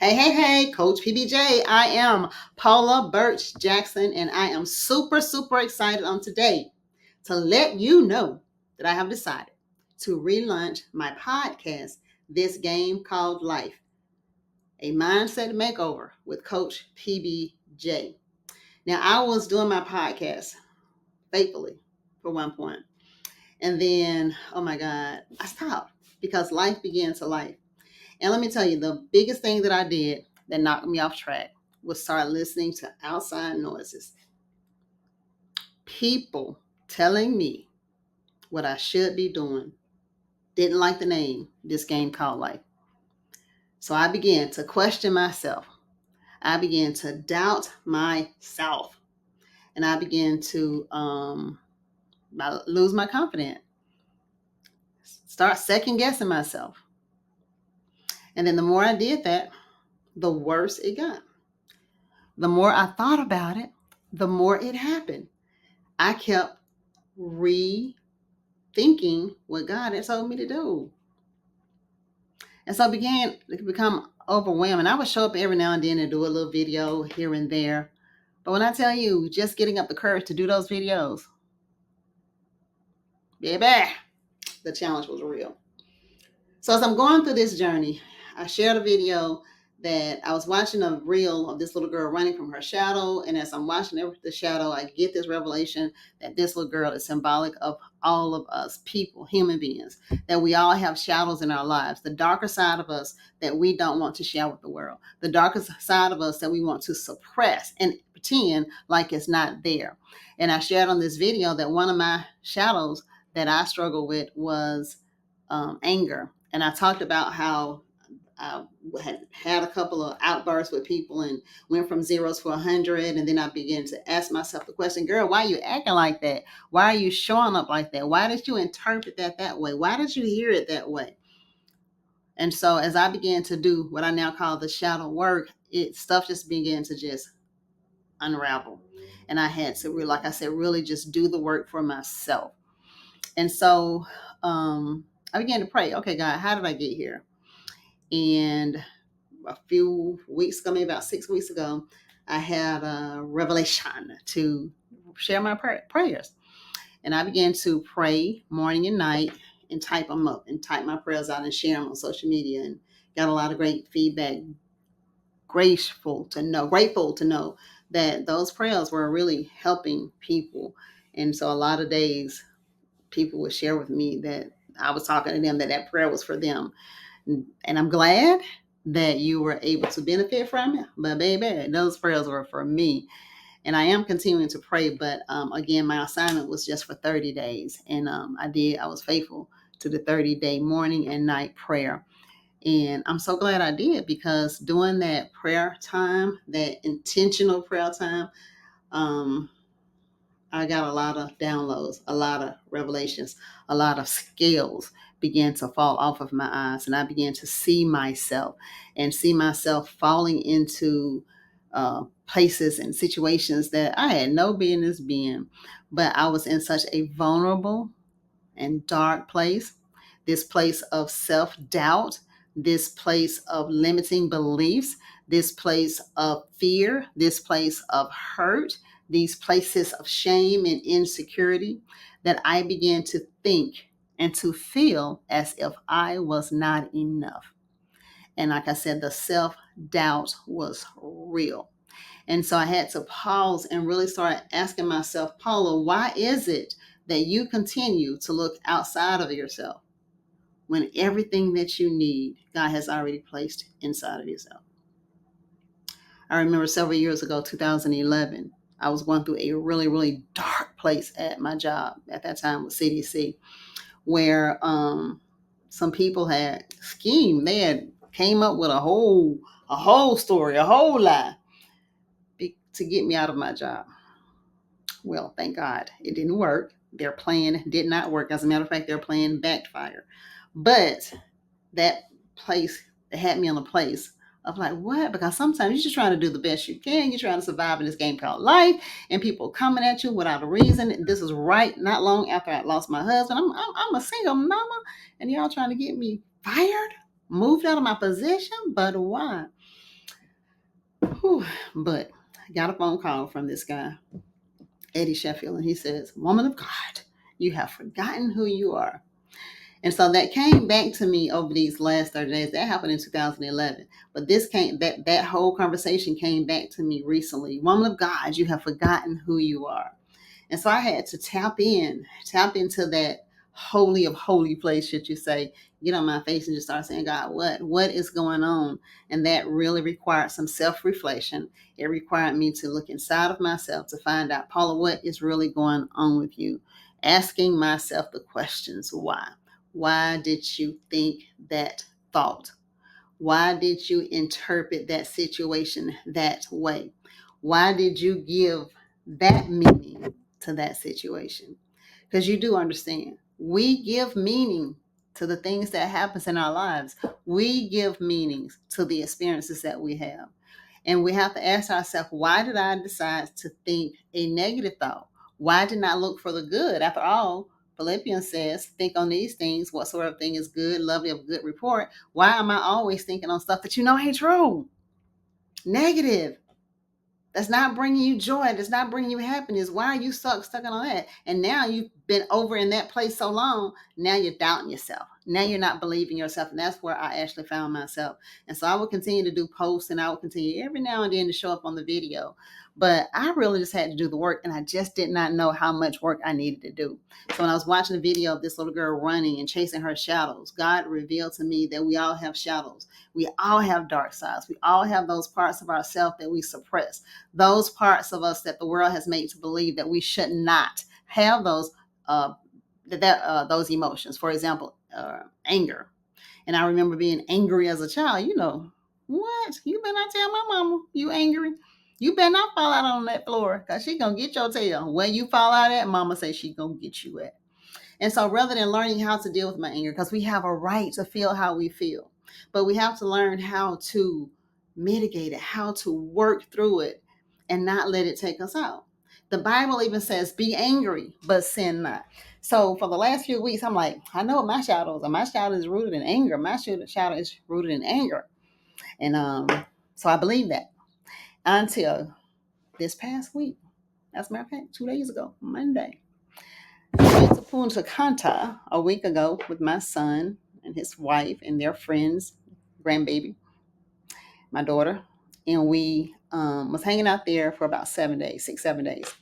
Hey, Coach PBJ. I am Paula Birch Jackson, and I am super excited on today to let you know that I have decided to relaunch my podcast, This Game Called Life, a mindset makeover with Coach PBJ. Now, I was doing my podcast faithfully for one point, and then, oh my God, I stopped because life began to life. And let me tell you, the biggest thing that I did that knocked me off track was start listening to outside noises. People telling me what I should be doing. Didn't like the name, This Game Called Life. So I began to question myself. I began to doubt myself. And I began to lose my confidence. Start second guessing myself. And then the more I did that, the worse it got. The more I thought about it, the more it happened. I kept rethinking what God had told me to do. And so I began to become overwhelmed. And I would show up every now and then and do a little video here and there. But when I tell you, just getting up the courage to do those videos, baby, the challenge was real. So as I'm going through this journey, I shared a video that I was watching a reel of this little girl running from her shadow. And as I'm watching the shadow, I get this revelation that this little girl is symbolic of all of us people, human beings, that we all have shadows in our lives, the darker side of us that we don't want to share with the world, the darker side of us that we want to suppress and pretend like it's not there. And I shared on this video that one of my shadows that I struggle with was anger. And I talked about how I had a couple of outbursts with people and went from zeros to 100. And then I began to ask myself the question, girl, why are you acting like that? Why are you showing up like that? Why did you interpret that way? Why did you hear it that way? And so as I began to do what I now call the shadow work, stuff just began to just unravel. And I had to, like I said, really just do the work for myself. And so I began to pray, okay, God, how did I get here? And a few weeks ago, maybe about 6 weeks ago, I had a revelation to share my prayers. And I began to pray morning and night and type them up and type my prayers out and share them on social media, and got a lot of great feedback. Grateful to know that those prayers were really helping people. And so a lot of days people would share with me that I was talking to them, that prayer was for them. And I'm glad that you were able to benefit from it. But baby, those prayers were for me. And I am continuing to pray. But again, my assignment was just for 30 days. And I was faithful to the 30-day morning and night prayer. And I'm so glad I did, because during that prayer time, that intentional prayer time, I got a lot of downloads, a lot of revelations, a lot of scales began to fall off of my eyes. And I began to see myself falling into places and situations that I had no business being. But I was in such a vulnerable and dark place, this place of self doubt, this place of limiting beliefs, this place of fear, this place of hurt, these places of shame and insecurity, that I began to think and to feel as if I was not enough. And like I said, the self doubt was real. And so I had to pause and really start asking myself, Paula, why is it that you continue to look outside of yourself when everything that you need, God has already placed inside of yourself? I remember several years ago, 2011, I was going through a really dark place at my job at that time with CDC, where some people had schemed. They had came up with a whole story, a whole lie to get me out of my job. Well, thank God it didn't work. Their plan did not work. As a matter of fact, their plan backfired. But that place, it had me in a place of like, what? Because sometimes you're just trying to do the best you can. You're trying to survive in this game called life, and people coming at you without a reason. This is right not long after I lost my husband. I'm a single mama, and y'all trying to get me fired, moved out of my position. But why? Whew. But I got a phone call from this guy, Eddie Sheffield, and he says, "Woman of God, you have forgotten who you are." And so that came back to me over these last 30 days. That happened in 2011. But that whole conversation came back to me recently. Woman of God, you have forgotten who you are. And so I had to tap into that holy of holy place, should you say, get on my face and just start saying, God, what is going on? And that really required some self-reflection. It required me to look inside of myself to find out, Paula, what is really going on with you? Asking myself the questions, why? Why did you think that thought? Why did you interpret that situation that way? Why did you give that meaning to that situation? Because you do understand, we give meaning to the things that happens in our lives. We give meanings to the experiences that we have. And we have to ask ourselves, why did I decide to think a negative thought? Why did I look for the good? After all, Philippians says, think on these things, whatsoever thing is good, lovely, of good report. Why am I always thinking on stuff that you know ain't true? Negative. That's not bringing you joy. That's not bringing you happiness. Why are you stuck on that? And now you've been over in that place so long. Now you're doubting yourself. Now you're not believing yourself. And that's where I actually found myself. And so I will continue to do posts and I will continue every now and then to show up on the video. But I really just had to do the work and I just did not know how much work I needed to do. So when I was watching the video of this little girl running and chasing her shadows, God revealed to me that we all have shadows. We all have dark sides. We all have those parts of ourselves that we suppress, those parts of us that the world has made to believe that we should not have those emotions. For example, anger. And I remember being angry as a child. What? You better not tell my mama you angry. You better not fall out on that floor because she gonna get your tail. Where you fall out at, mama say she gonna get you at. And so rather than learning how to deal with my anger, because we have a right to feel how we feel, but we have to learn how to mitigate it, how to work through it and not let it take us out. The Bible even says, be angry, but sin not. So for the last few weeks, I'm like, I know what my shadow is. And my shadow is rooted in anger. My shadow is rooted in anger. And so I believe that until this past week. As a matter of fact, 2 days ago, Monday, I went to Punta Cana a week ago with my son and his wife and their friends, grandbaby, my daughter, and we was hanging out there for about 7 days, 6, 7 days.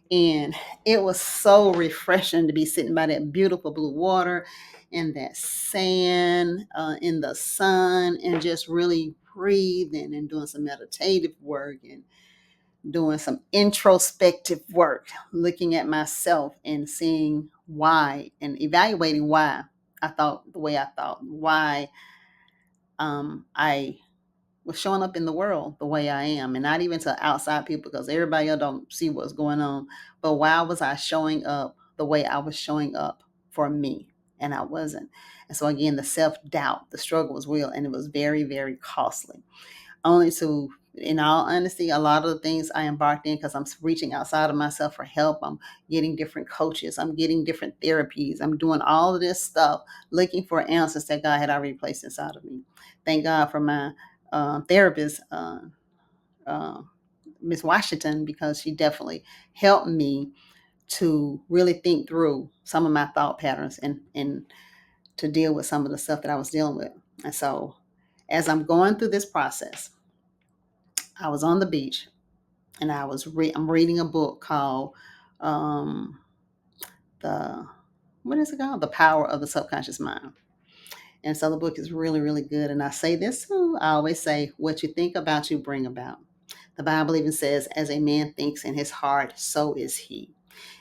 And it was so refreshing to be sitting by that beautiful blue water and that sand in the sun and just really breathing and doing some meditative work and doing some introspective work, looking at myself and seeing why and evaluating why I thought the way I thought, why I was showing up in the world the way I am, and not even to outside people because everybody else don't see what's going on. But why was I showing up the way I was showing up for me? And I wasn't. And so again, the self-doubt, the struggle was real and it was very, very costly. Only to, in all honesty, a lot of the things I embarked in because I'm reaching outside of myself for help. I'm getting different coaches. I'm getting different therapies. I'm doing all of this stuff, looking for answers that God had already placed inside of me. Thank God for my therapist, uh, Miss Washington, because she definitely helped me to really think through some of my thought patterns and to deal with some of the stuff that I was dealing with. And so as I'm going through this process, I was on the beach and I'm reading a book called um, the what is it called? The Power of the Subconscious Mind. And so the book is really, really good. And I say this too. I always say, what you think about, you bring about. The Bible even says, as a man thinks in his heart, so is he.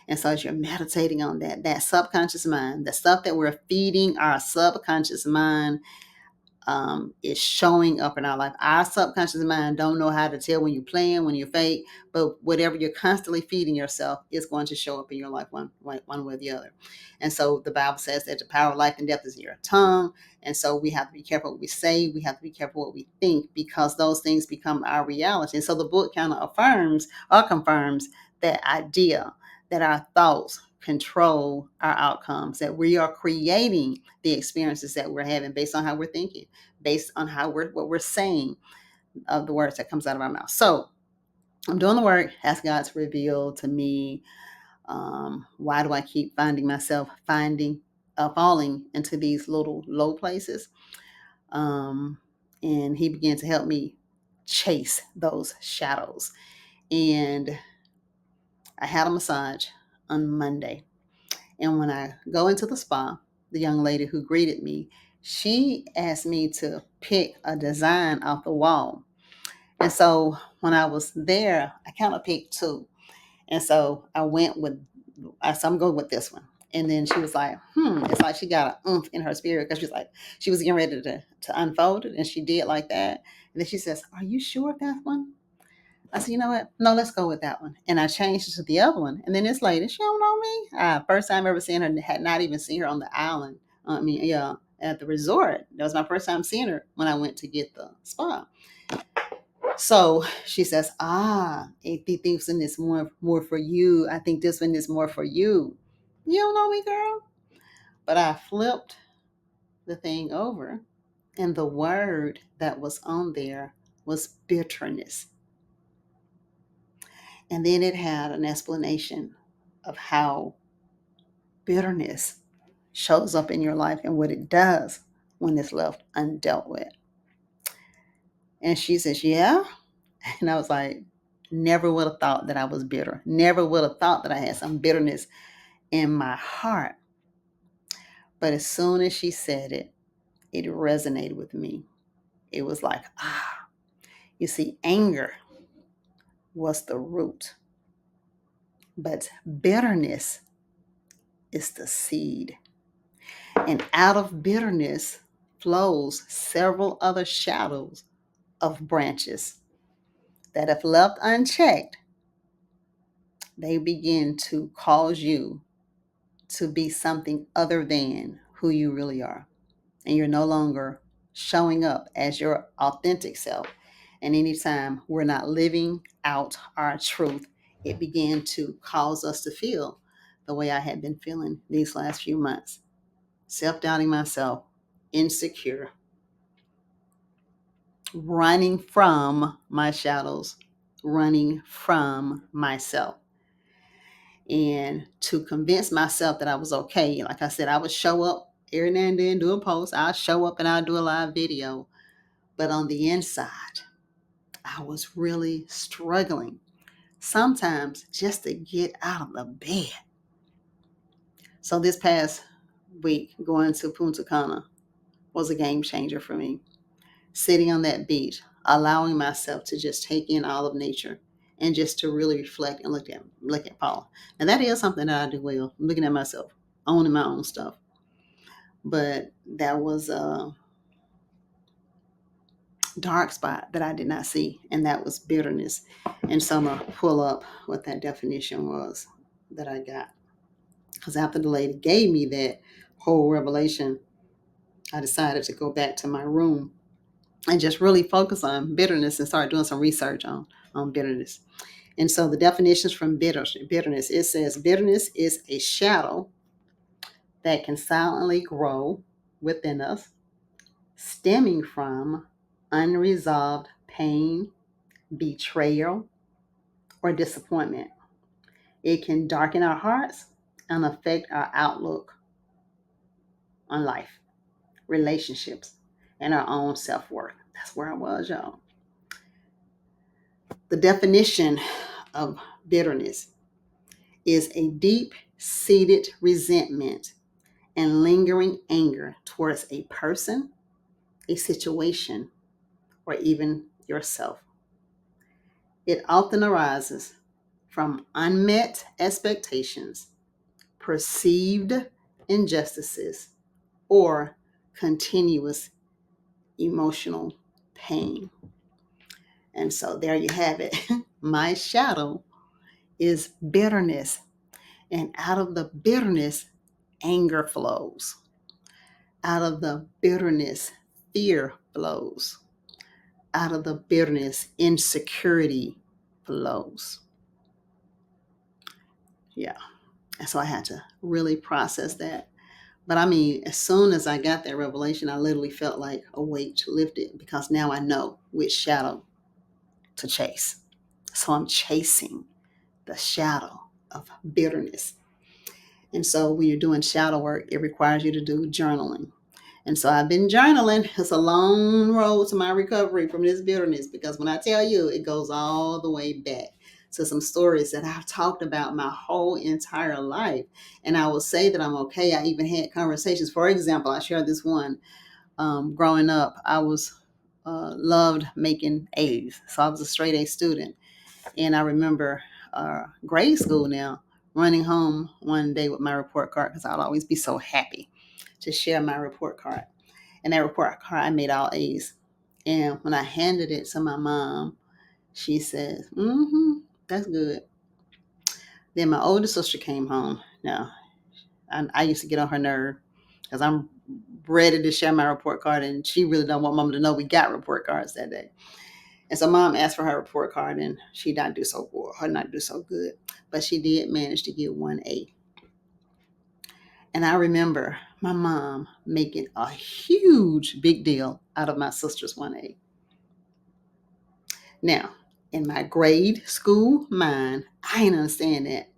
And so as you're meditating on that subconscious mind, the stuff that we're feeding our subconscious mind is showing up in our life. Our subconscious mind don't know how to tell when you're playing, when you're fake, but whatever you're constantly feeding yourself is going to show up in your life one way or the other. And so the Bible says that the power of life and death is in your tongue. And so we have to be careful what we say. We have to be careful what we think because those things become our reality. And so the book kind of affirms or confirms that idea that our thoughts control our outcomes, that we are creating the experiences that we're having based on how we're thinking, based on what we're saying. of the words that comes out of my mouth. So I'm doing the work, ask God to reveal to me, why do I keep finding myself falling into these little low places? Um, and He began to help me chase those shadows. And I had a massage on Monday. And when I go into the spa, the young lady who greeted me, she asked me to pick a design off the wall. And so when I was there, I kind of picked two. And so I said, I'm going with this one. And then she was like, it's like she got an oomph in her spirit because she was getting ready to unfold it. And she did like that. And then she says, are you sure of that one? I said, you know what? No, let's go with that one. And I changed it to the other one. And then this lady, she don't know me. First time ever seeing her, had not even seen her on the island. At the resort. That was my first time seeing her when I went to get the spa. So she says, I think this one is more for you. I think this one is more for you. You don't know me, girl. But I flipped the thing over, and the word that was on there was bitterness. And then it had an explanation of how bitterness shows up in your life and what it does when it's left undealt with. And she says, yeah. And I was like, never would have thought that I was bitter. Never would have thought that I had some bitterness in my heart. But as soon as she said it, it resonated with me. It was like, you see, anger was the root, but bitterness is the seed. And out of bitterness flows several other shadows of branches that, if left unchecked, they begin to cause you to be something other than who you really are. And you're no longer showing up as your authentic self. And anytime we're not living out our truth, it began to cause us to feel the way I had been feeling these last few months. Self-doubting myself, insecure, running from my shadows, running from myself. And to convince myself that I was okay, like I said, I would show up every now and then, do a post. I'll show up and I'll do a live video. But on the inside, I was really struggling, sometimes just to get out of the bed. So this past week, going to Punta Cana was a game changer for me. Sitting on that beach, allowing myself to just take in all of nature and just to really reflect and look at Paula. And that is something that I do well, looking at myself, owning my own stuff. But that was a dark spot that I did not see, and that was bitterness. And so I'm going to pull up what that definition was that I got. Because after the lady gave me that whole revelation, I decided to go back to my room and just really focus on bitterness and start doing some research on bitterness. And so the definitions from bitterness, it says bitterness is a shadow that can silently grow within us, stemming from unresolved pain, betrayal, or disappointment. It can darken our hearts and affect our outlook on life, relationships, and our own self-worth. That's where I was, y'all. The definition of bitterness is a deep-seated resentment and lingering anger towards a person, a situation, or even yourself. It often arises from unmet expectations, perceived injustices, or continuous emotional pain. And so there you have it. My shadow is bitterness. And out of the bitterness, anger flows. Out of the bitterness, fear flows. Out of the bitterness, insecurity flows. Yeah. And so I had to really process that But I mean, as soon as I got that revelation, I literally felt like a weight lifted because now I know which shadow to chase. So I'm chasing the shadow of bitterness. And so when you're doing shadow work, it requires you to do journaling. And so I've been journaling. It's a long road to my recovery from this bitterness because when I tell you, it goes all the way back to some stories that I've talked about my whole entire life. And I will say that I'm okay. I even had conversations. For example, I shared this one. Growing up, I was loved making A's. So I was a straight A student. And I remember grade school now, running home one day with my report card because I'd always be so happy to share my report card. And that report card, I made all A's. And when I handed it to my mom, she says, that's good. Then my older sister came home. Now, I used to get on her nerve because I'm ready to share my report card, and she really don't want mom to know we got report cards that day. And so mom asked for her report card, and she not do so well, her not do so good, but she did manage to get 1A. And I remember my mom making a huge big deal out of my sister's 1A. Now, in my grade school mind, I didn't understand that.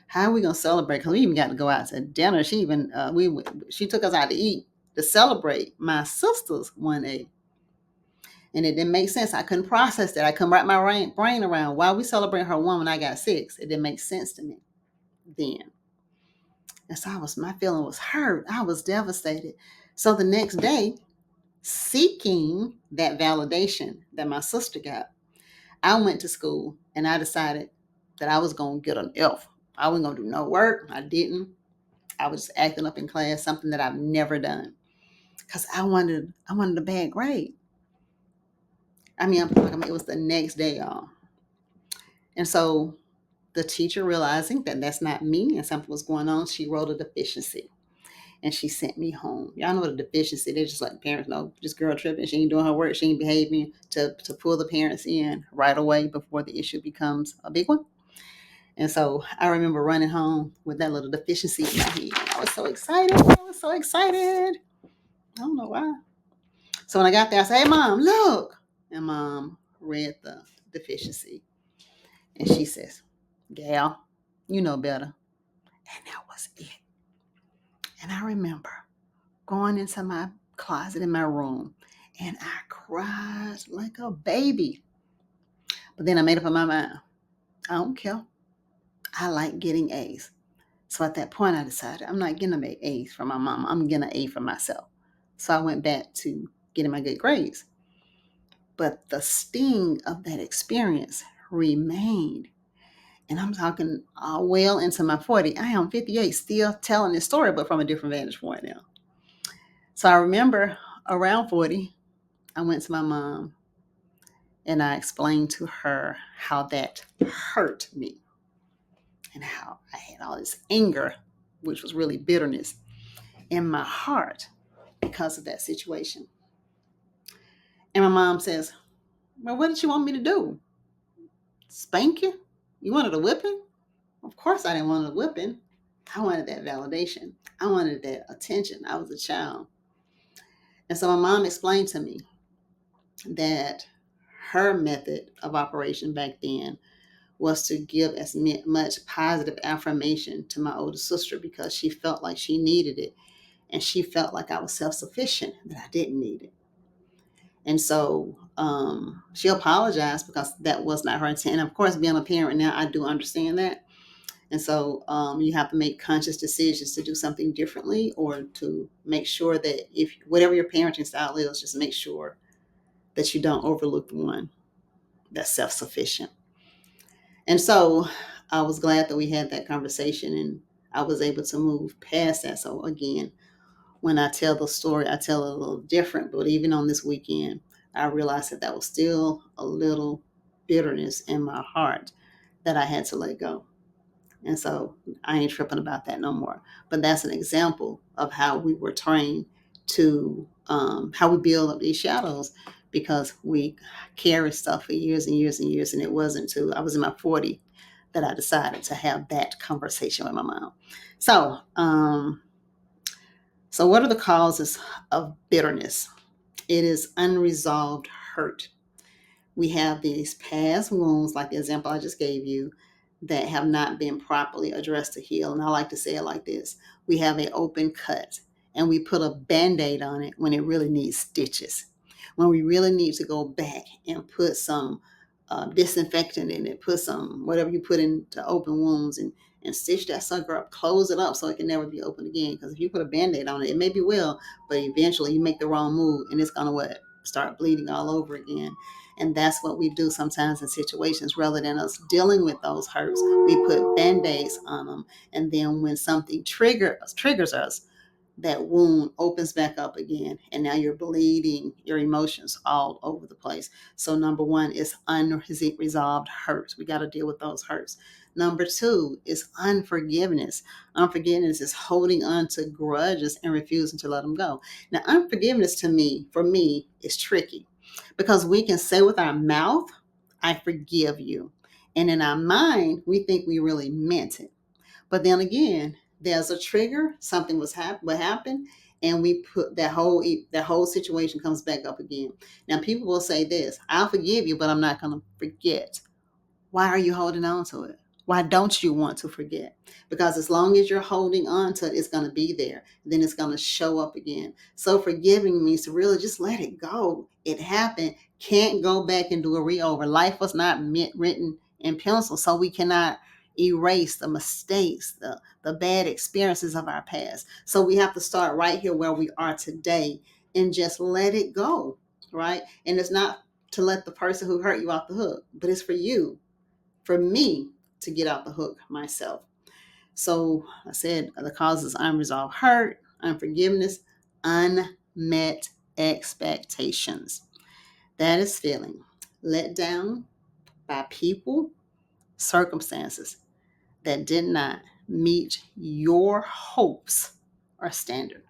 How are we gonna celebrate? Because we even got to go out to dinner. She took us out to eat to celebrate my sister's 1A. And it didn't make sense. I couldn't process that. I couldn't wrap my brain around why we celebrate her one when I got 6. It didn't make sense to me then. And so my feeling was hurt. I was devastated. So the next day, seeking that validation that my sister got, I went to school and I decided that I was going to get an F. I wasn't going to do no work. I didn't. I was just acting up in class, something that I've never done because I wanted a bad grade. It was the next day, y'all. And so the teacher, realizing that that's not me and something was going on, she wrote a deficiency and she sent me home. Y'all know what a deficiency, they're just like parents know, this girl tripping, she ain't doing her work, she ain't behaving, to pull the parents in right away before the issue becomes a big one. And so I remember running home with that little deficiency in my head. I was so excited. I don't know why. So when I got there, I said, "Hey, Mom, look." And Mom read the deficiency. And she says, "Gal, you know better." And that was it. And I remember going into my closet in my room and I cried like a baby. But then I made up my mind. I don't care. I like getting A's. So at that point, I decided I'm not getting an A's from my mom. I'm getting an A for myself. So I went back to getting my good grades. But the sting of that experience remained. And I'm talking well into my 40. I am 58, still telling this story, but from a different vantage point now. So I remember around 40, I went to my mom and I explained to her how that hurt me and how I had all this anger, which was really bitterness, in my heart because of that situation. And my mom says, "Well, what did you want me to do? Spank you? You wanted a whipping?" Of course, I didn't want a whipping. I wanted that validation. I wanted that attention. I was a child. And so my mom explained to me that her method of operation back then was to give as much positive affirmation to my older sister because she felt like she needed it. And she felt like I was self-sufficient, that I didn't need it. And so she apologized because that was not her intent. And of course, being a parent now, I do understand that. And so you have to make conscious decisions to do something differently or to make sure that if whatever your parenting style is, just make sure that you don't overlook the one that's self-sufficient. And so I was glad that we had that conversation and I was able to move past that. So again, when I tell the story, I tell it a little different. But even on this weekend, I realized that was still a little bitterness in my heart that I had to let go. And so I ain't tripping about that no more. But that's an example of how we were trained to, how we build up these shadows because we carry stuff for years and years and years. And it wasn't until I was in my 40 that I decided to have that conversation with my mom. So So, what are the causes of bitterness? It is unresolved hurt. We have these past wounds, like the example I just gave you, that have not been properly addressed to heal. And I like to say it like this: we have an open cut and we put a band aid on it when it really needs stitches. When we really need to go back and put some disinfectant in it, put some whatever you put into open wounds and stitch that sucker up, close it up so it can never be opened again. Because if you put a band aid on it, it may be well, but eventually you make the wrong move and it's going to what? Start bleeding all over again. And that's what we do sometimes in situations. Rather than us dealing with those hurts, we put band-aids on them. And then when something triggers us, that wound opens back up again. And now you're bleeding your emotions all over the place. So number one is unresolved hurts. We got to deal with those hurts. Number two is unforgiveness. Unforgiveness is holding on to grudges and refusing to let them go. Now, unforgiveness for me, is tricky because we can say with our mouth, I forgive you. And in our mind, we think we really meant it. But then again, there's a trigger, something what happened, and we put that whole situation comes back up again. Now people will say this, I'll forgive you, but I'm not going to forget. Why are you holding on to it? Why don't you want to forget? Because as long as you're holding on to it, it's going to be there. Then it's going to show up again. So forgiving means to really just let it go. It happened. Can't go back and do a re-over. Life was not written in pencil, so we cannot erase the mistakes, the bad experiences of our past. So we have to start right here where we are today and just let it go, right? And it's not to let the person who hurt you off the hook, but it's for me to get out the hook myself. So I said the causes unresolved hurt, unforgiveness, unmet expectations. That is feeling let down by people, circumstances that did not meet your hopes or standard.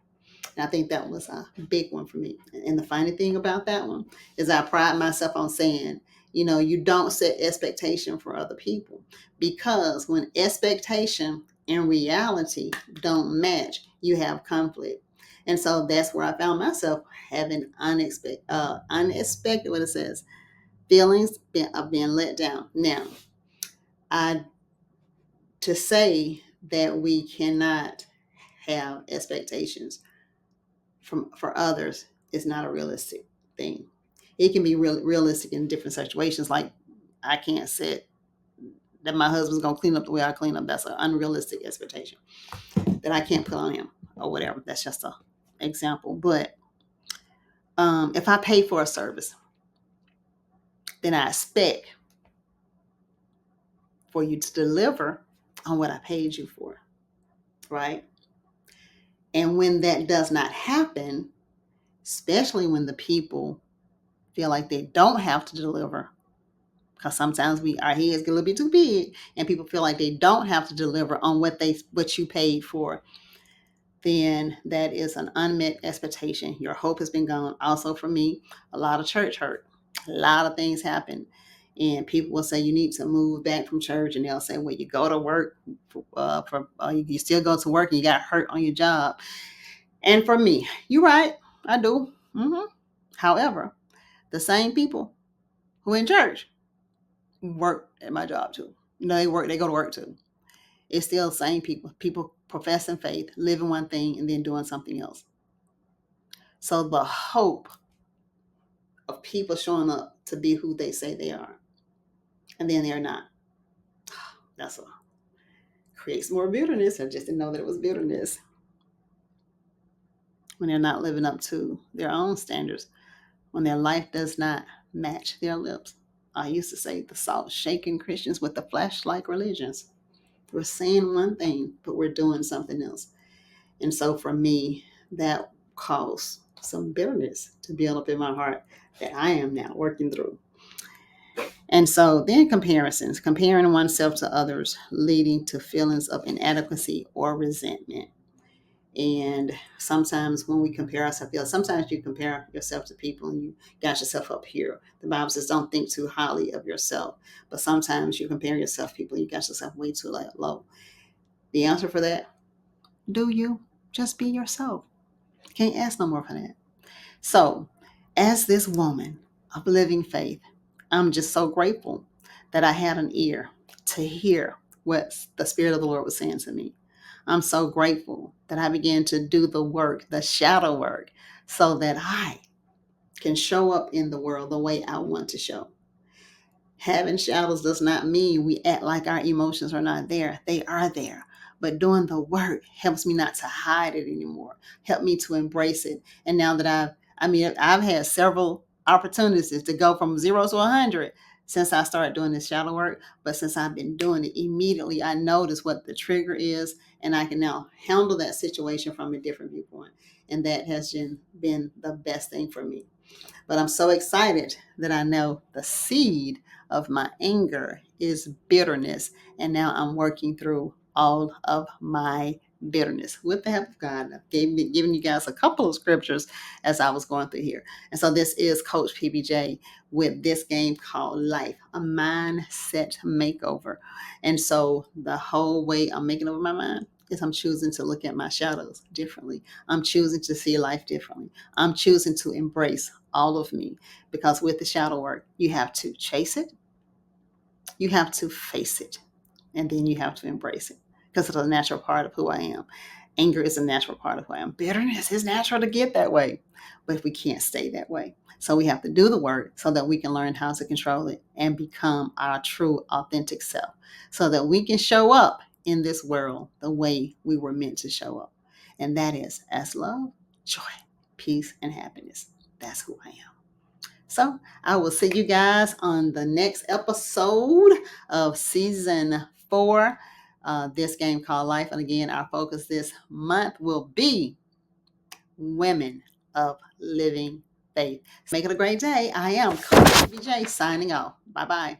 And I think that was a big one for me. And the funny thing about that one is I pride myself on saying, you don't set expectation for other people, because when expectation and reality don't match, you have conflict. And so that's where I found myself having unexpected, what it says, feelings of being let down. Now, I to say that we cannot have expectations for others is not a realistic thing. It can be realistic in different situations. Like I can't say that my husband's gonna clean up the way I clean up. That's an unrealistic expectation that I can't put on him or whatever. That's just a example. But if I pay for a service, then I expect for you to deliver on what I paid you for, right? And when that does not happen, especially when the people feel like they don't have to deliver, because sometimes our heads get a little bit too big and people feel like they don't have to deliver on what you paid for, then that is an unmet expectation. Your hope has been gone. Also for me, a lot of church hurt. A lot of things happen. And people will say you need to move back from church, and they'll say, well, you go to work you still go to work and you got hurt on your job. And for me, you're right, I do. However, the same people who in church work at my job too. They go to work too. It's still the same people professing faith, living one thing and then doing something else. So the hope of people showing up to be who they say they are and then they're not, that's what creates more bitterness. I just didn't know that it was bitterness when they're not living up to their own standards, when their life does not match their lips. I used to say the salt shaking Christians with the flashlight religions. We're saying one thing, but we're doing something else. And so for me, that caused some bitterness to build up in my heart that I am now working through. And so then comparing oneself to others, leading to feelings of inadequacy or resentment. And sometimes when we compare ourselves, sometimes you compare yourself to people and you got yourself up here. The Bible says don't think too highly of yourself. But sometimes you compare yourself to people and you got yourself way too low. The answer for that, do you just be yourself? Can't ask no more for that. So, as this woman of living faith, I'm just so grateful that I had an ear to hear what the Spirit of the Lord was saying to me. I'm so grateful that I began to do the work, the shadow work, so that I can show up in the world the way I want to show. Having shadows does not mean we act like our emotions are not there. They are there. But doing the work helps me not to hide it anymore. Help me to embrace it. And now that I've had several opportunities to go from 0 to 100 since I started doing this shadow work. But since I've been doing it, immediately I notice what the trigger is, and I can now handle that situation from a different viewpoint. And that has been the best thing for me. But I'm so excited that I know the seed of my anger is bitterness. And now I'm working through all of my bitterness with the help of God. I've given you guys a couple of scriptures as I was going through here. And so this is Coach PBJ with this game called Life, a mindset makeover. And so the whole way I'm making over my mind is I'm choosing to look at my shadows differently. I'm choosing to see life differently. I'm choosing to embrace all of me, because with the shadow work, you have to chase it, you have to face it, and then you have to embrace it, because it's a natural part of who I am. Anger is a natural part of who I am. Bitterness is natural to get that way, but we can't stay that way. So we have to do the work so that we can learn how to control it and become our true, authentic self, so that we can show up in this world the way we were meant to show up. And that is as love, joy, peace, and happiness. That's who I am. So I will see you guys on the next episode of season 4, this game called Life. And again, our focus this month will be women of living faith. Make it a great day. I am Coach PBJ signing off. Bye-bye.